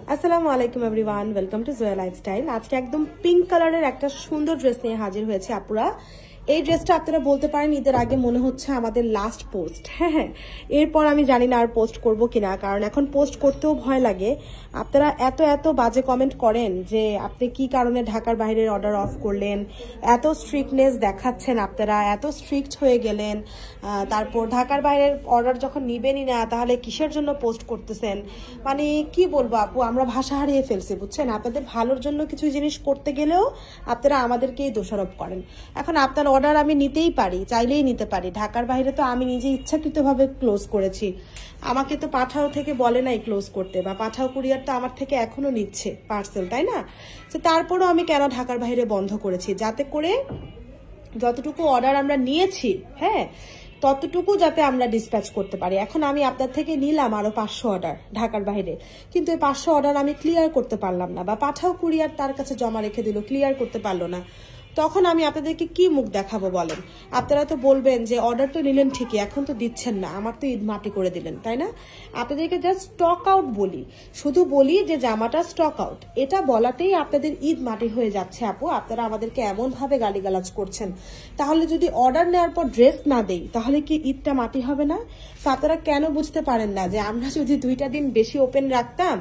আসসালামু আলাইকুম everyone, welcome to Zoya lifestyle. আজকে একদম পিঙ্ক কালারের একটা সুন্দর ড্রেস নিয়ে হাজির হয়েছে আপুরা। এই ড্রেসটা আপনারা বলতে পারেন ঈদের আগে মনে হচ্ছে আমাদের লাস্ট পোস্ট। হ্যাঁ, এরপর আমি জানি না আর পোস্ট করব কিনা, কারণ এখন পোস্ট করতেও ভয় লাগে। আপনারা এত এত বাজে কমেন্ট করেন যে আপনি কি কারণে ঢাকার বাইরের অর্ডার অফ করলেন, এত স্ট্রিক্টনেস দেখাচ্ছেন, আপনারা এত স্ট্রিক্ট হয়ে গেলেন, তারপর ঢাকার বাইরের অর্ডার যখন নিবেনই না তাহলে কিসের জন্য পোস্ট করতেছেন। মানে কি বলবো আপু, আমরা ভাষা হারিয়ে ফেলছি বুঝছেন। আপনাদের ভালোর জন্য কিছু জিনিস করতে গেলেও আপনারা আমাদেরকেই দোষারোপ করেন। এখন আপনার অর্ডার আমি নিতেই পারি, চাইলেই নিতে পারি। ঢাকার বাইরে তো আমি নিজে ইচ্ছাকৃতভাবে ক্লোজ করেছি, আমাকে তো পাঠাও থেকে বলে নাই ক্লোজ করতে, বা পাঠাও কুরিয়ার তো আমার থেকে এখনো নিচ্ছে পার্সেল, তাই না? তো তারপরও আমি কেন ঢাকার বাইরে বন্ধ করেছি, যাতে করে যতটুকু অর্ডার আমরা নিয়েছি হ্যাঁ ততটুকু যাতে আমরা ডিসপ্যাচ করতে পারি। এখন আমি আপনার থেকে নিলাম আরো 500 অর্ডার ঢাকার বাইরে, কিন্তু এই 500 অর্ডার আমি ক্লিয়ার করতে পারলাম না, বা পাঠাও কুরিয়ার তার কাছে জমা রেখে দিল, ক্লিয়ার করতে পারলো না। তখন আমি আপনাদেরকে কি মুখ দেখাবো বলেন? আপনারা তো বলবেন যে অর্ডার তো নিলেন ঠিকই, এখন তো দিচ্ছেন না, আমার তো ঈদ মাটি করে দিলেন, তাই না? আপনাদেরকে জাস্ট স্টক আউট বলি, শুধু বলি যে জামাটা স্টক আউট, এটা বলাতেই আপনাদের ঈদ মাটি হয়ে যাচ্ছে আপু। আপনারা আমাদেরকে এমন ভাবে গালিগালাজ করছেন, তাহলে যদি অর্ডার নেওয়ার পর ড্রেস না দেই তাহলে কি ঈদটা মাটি হবে না? আপনারা কেন বুঝতে পারেন না যে আমরা যদি 2টা দিন বেশি ওপেন রাখতাম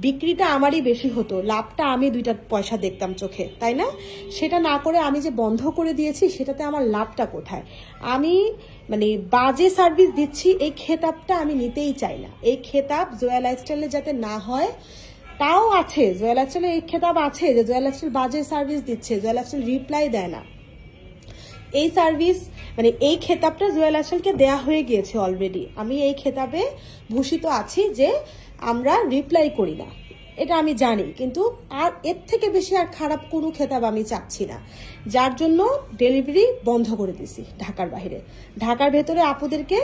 বিক্রিটা আমারই বেশি হতো, লাভটা আমি 2টা পয়সা দেখতাম চোখে, তাই না? সেটা না করে আমি যে বন্ধ করে দিয়েছি সেটাতে আমার লাভটা কোথায়? আমি মানে বাজে সার্ভিস দিচ্ছি, এই খেতাবটা আমি নিতেই চাই না। এই খেতাব জোয়া লাইফস্টাইলে যাতে না হয়, তাও আছে জোয়া লাইফস্টাইলে এই খেতাব আছে যে জোয়া লাইফস্টাইল বাজে সার্ভিস দিচ্ছে, জোয়া লাইফস্টাইল রিপ্লাই দেয় না। এই সার্ভিস মানে এই খেতাবটা জোয়া লাইফস্টাইলকে দেয়া হয়ে গিয়েছে অলরেডি। আমি এই খেতাবে ভূষিত আছি যে আমরা রিপ্লাই করি না, এটা আমি জানি, কিন্তু আর এর থেকে বেশি আর খারাপ কোনো খেতাব আমি চাচ্ছি না, যার জন্য ডেলিভারি বন্ধ করে দিছি ঢাকার বাইরে। ঢাকার ভেতরে আপুদেরকে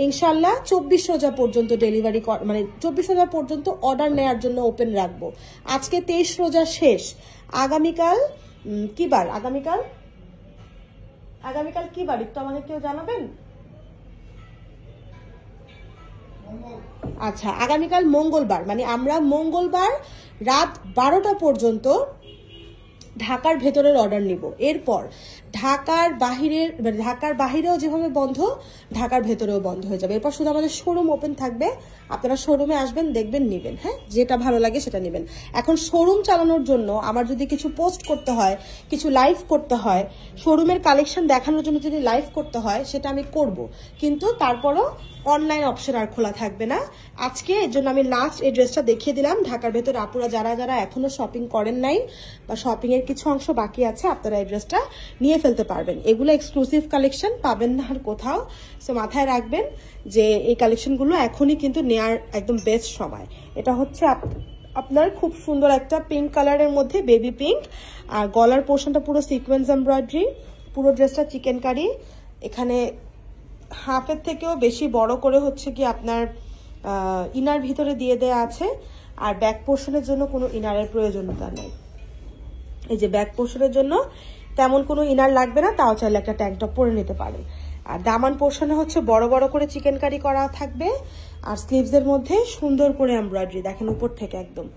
ইনশাল্লাহ 24 রোজা পর্যন্ত ডেলিভারি মানে 24 রোজা পর্যন্ত অর্ডার নেওয়ার জন্য ওপেন রাখবো। আজকে 23 রোজা শেষ, আগামীকাল কি বার? আগামীকাল কি বার একটু আমাকে কেউ জানাবেন? আচ্ছা, আগামীকাল মঙ্গলবার, মানে আমরা মঙ্গলবার রাত 12টা পর্যন্ত ঢাকার ভেতরের অর্ডার নিব। এরপর ঢাকার বাহিরেও যেভাবে বন্ধ, ঢাকার ভেতরেও বন্ধ হয়ে যাবে। এরপর শুধু আমাদের শোরুম ওপেন থাকবে, আপনারা শোরুমে আসবেন, দেখবেন, নিবেন। হ্যাঁ, যেটা ভালো লাগে সেটা নিবেন। এখন শোরুম চালানোর জন্য আমার যদি কিছু পোস্ট করতে হয়, কিছু লাইভ করতে হয়, শোরুমের কালেকশন দেখানোর জন্য যদি লাইভ করতে হয় সেটা আমি করব, কিন্তু তারপরও অনলাইন অপশন আর খোলা থাকবে না আজকে। এর জন্য আমি লাস্ট এই ড্রেসটা দেখিয়ে দিলাম। ঢাকার ভেতর আপুরা যারা যারা এখনো শপিং করেন নাই বা শপিং এর কিছু অংশ বাকি আছে, আপনারা এই ড্রেসটা নিয়ে ফেলতে পারবেন। এগুলো এক্সক্লুসিভ কালেকশন, পাবেন না আর কোথাও। সো মাথায় রাখবেন যে এই কালেকশনগুলো এখনই কিন্তু নেয়ার একদম বেস্ট সময়। এটা হচ্ছে আপনার খুব সুন্দর একটা পিঙ্ক কালারের মধ্যে, বেবি পিঙ্ক, আর গলার পোর্শনটা পুরো সিকোয়েন্স এমব্রয়ডারি, পুরো ড্রেসটা চিকেন কারি। এখানে হাফের থেকেও বেশি বড় করে হচ্ছে কি আপনার ইনার ভিতরে দিয়ে দেয়া আছে, আর ব্যাক পোর্শনের জন্য কোনো ইনারের প্রয়োজনীয়তা নেই। এই যে ব্যাক পোর্শনের জন্য তেমন কোনো ইনার লাগবে না, তাও চাইলে একটা ট্যাঙ্ক টপ পরে নিতে পারেন। আর দামান পোর্শনে হচ্ছে বড় বড় করে চিকেন কারি করা থাকবে, আর স্লিভসের মধ্যে সুন্দর করে এমব্রয়ডারি, দেখেন উপর থেকে একদম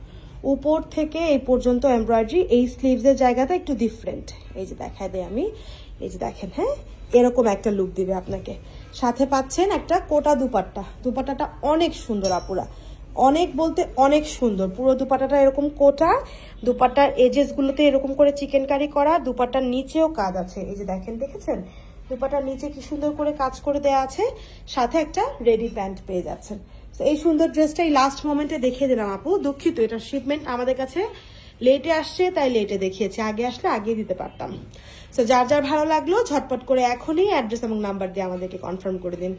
উপর থেকে এই পর্যন্ত এমব্রয়ডারি। এই স্লিভসের জায়গাটা একটু ডিফারেন্ট, এই যে দেখায় দেয় আমি, এই যে দেখেন। হ্যাঁ, এরকম একটা লুক দিবে আপনাকে। সাথে পাচ্ছেন একটা কোটা দুপাট্টা, দুপাট্টাটা অনেক সুন্দর আপুরা, অনেক বলতে অনেক সুন্দর। পুরো দুপাট্টাটা এরকম কোটা, দুপাট্টার এজেস গুলোতে এরকম করে চিকেন কারি করা, দুপাট্টার নিচেও কাজ আছে, এই যে দেখেন, দেখেছেন দুপাট্টার নিচে কি সুন্দর করে কাজ করে দেওয়া আছে, সাথে একটা রেডি প্যান্ট পেয়ে যাচ্ছেন। এই সুন্দর ড্রেসটা এই লাস্ট মোমেন্টে দেখিয়ে দিলাম আপু, দুঃখিত, এটা শিপমেন্ট আমাদের কাছে লেটে আসছে তাই লেটে দেখিয়েছে, আগে আসলে আগে দিতে পারতাম। সো যার যার ভালো লাগলো ঝটপট করে এখনই অ্যাড্রেস এবং নাম্বার দিয়ে আমাদেরকে কনফার্ম করে দিন।